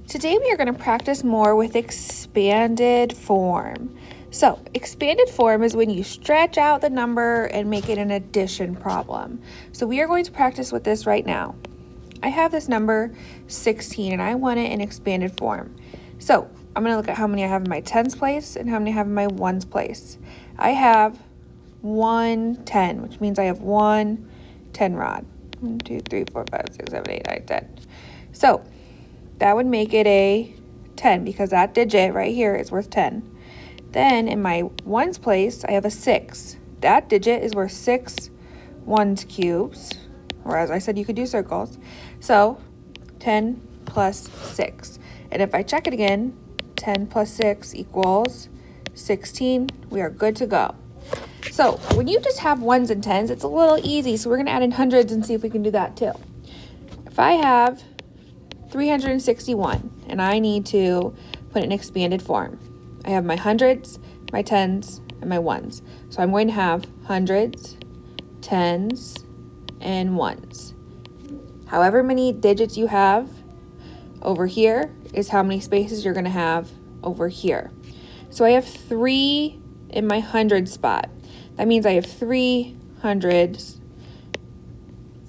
Today we are going to practice more with expanded form. So, expanded form is when you stretch out the number and make it an addition problem. So we are going to practice with this right now. I have this number 16 and I want it in expanded form. So I'm going to look at how many I have in my tens place and how many I have in my ones place. I have 1 10, which means I have 1 10 rod. 1, 2, 3, 4, 5, 6, 7, 8, 9, 10. So that would make it a 10 because that digit right here is worth 10. Then in my ones place, I have a 6. That digit is worth 6 ones cubes, or as I said, you could do circles. So 10 plus 6. And if I check it again, 10 plus 6 equals 16. We are good to go. So when you just have ones and tens, it's a little easy. So we're going to add in hundreds and see if we can do that too. If I have 361 and I need to put it in expanded form, I have my hundreds, my tens, and my ones. So I'm going to have hundreds, tens, and ones. However many digits you have over here is how many spaces you're going to have over here. So I have 3 in my hundred spot. That means I have 3 hundreds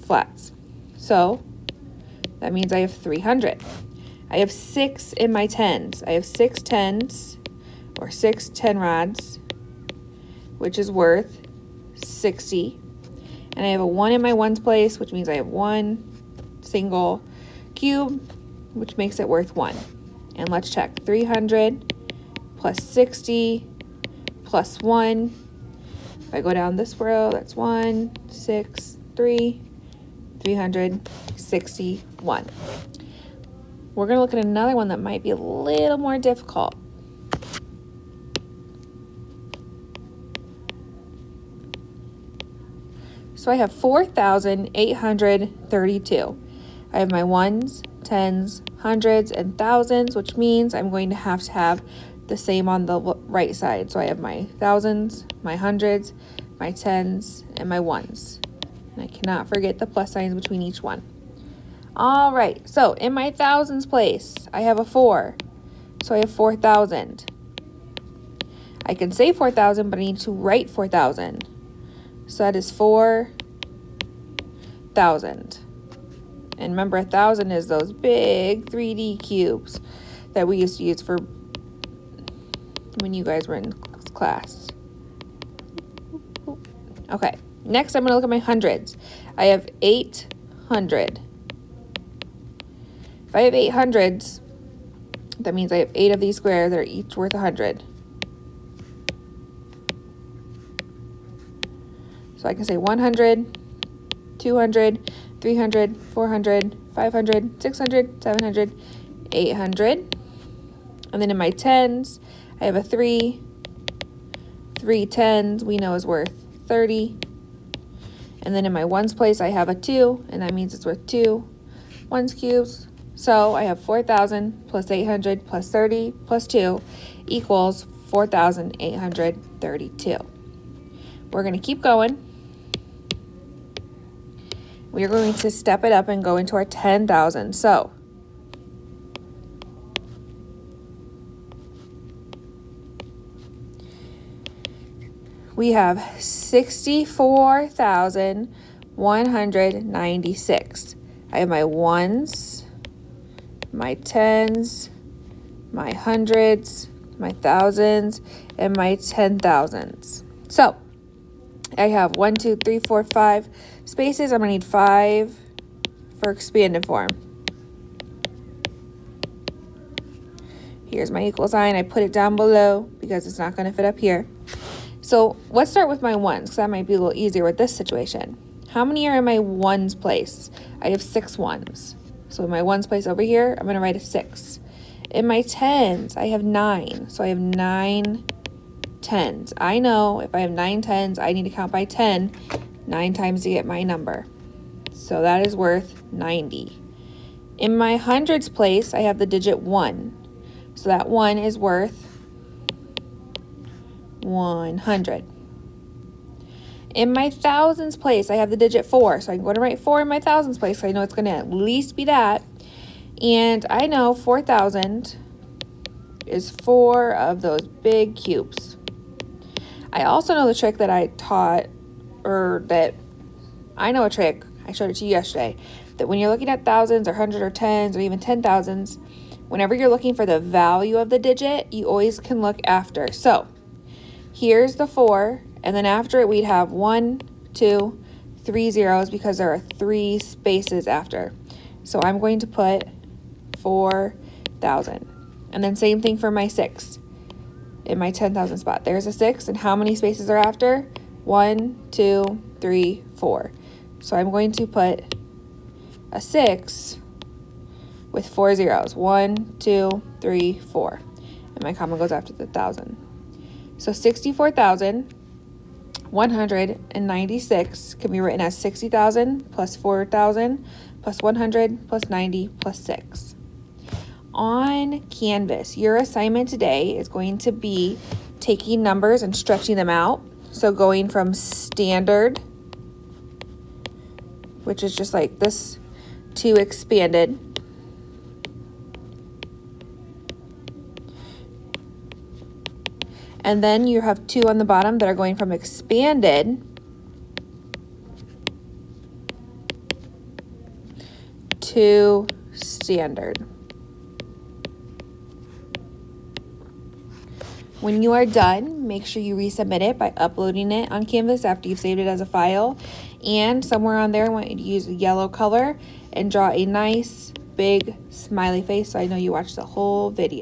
flats. So that means I have 300. I have 6 in my tens. I have 6 tens or 6 10 rods, which is worth 60. And I have a 1 in my ones place, which means I have 1 single cube, which makes it worth 1. And let's check. 300 plus 60 plus 1. If I go down this row, that's 1, 6, 3, 361. We're going to look at another one that might be a little more difficult. So I have 4,832. I have my ones, tens, hundreds, and thousands, which means I'm going to have the same on the right side. So I have my thousands, my hundreds, my tens, and my ones. And I cannot forget the plus signs between each one. All right, so in my thousands place, I have a 4. So I have 4,000. I can say 4,000, but I need to write 4,000. So that is 4,000. And remember, 1,000 is those big 3D cubes that we used to use for when you guys were in class. Okay, next I'm going to look at my hundreds. I have 800. If I have 8 hundreds, that means I have 8 of these squares that are each worth 100. So I can say 100, 200, 300, 400, 500, 600, 700, 800. And then in my tens, I have a 3. 3 tens we know is worth 30. And then in my ones place, I have a 2, and that means it's worth 2 ones cubes. So I have 4,000 plus 800 plus 30 plus 2 equals 4,832. We're going to keep going. We are going to step it up and go into our 10,000. So we have 64,196. I have my ones, my tens, my hundreds, my thousands, and my 10,000s. So I have 1, 2, 3, 4, 5 spaces. I'm going to need 5 for expanded form. Here's my equal sign. I put it down below because it's not going to fit up here. So let's start with my ones because that might be a little easier with this situation. How many are in my ones place? I have 6 ones. So in my ones place over here, I'm going to write a 6. In my tens, I have 9. So I have 9 tens. I know if I have 9 tens, I need to count by 10 9 times to get my number. So that is worth 90. In my hundreds place, I have the digit 1. So that 1 is worth 100. In my thousands place, I have the digit 4. So I'm going to write 4 in my thousands place. So I know it's going to at least be that. And I know 4,000 is 4 of those big cubes. I also know the trick that I taught, or that I know a trick, I showed it to you yesterday, that when you're looking at thousands or hundreds or tens or even 10,000s, whenever you're looking for the value of the digit, you always can look after. So here's the 4, and then after it we'd have 1, 2, 3 zeros because there are 3 spaces after. So I'm going to put 4,000. And then same thing for my 6 in my 10,000 spot. There's a 6, and how many spaces are after? 1, 2, 3, 4. So I'm going to put a 6 with 4 zeros. 1, 2, 3, 4. And my comma goes after the 1,000. So 64,196 can be written as 60,000 plus 4,000 plus 100 plus 90 plus 6. On Canvas, your assignment today is going to be taking numbers and stretching them out. So going from standard, which is just like this, to expanded. And then you have 2 on the bottom that are going from expanded to standard. When you are done, make sure you resubmit it by uploading it on Canvas after you've saved it as a file. And somewhere on there, I want you to use the yellow color and draw a nice big smiley face so I know you watched the whole video.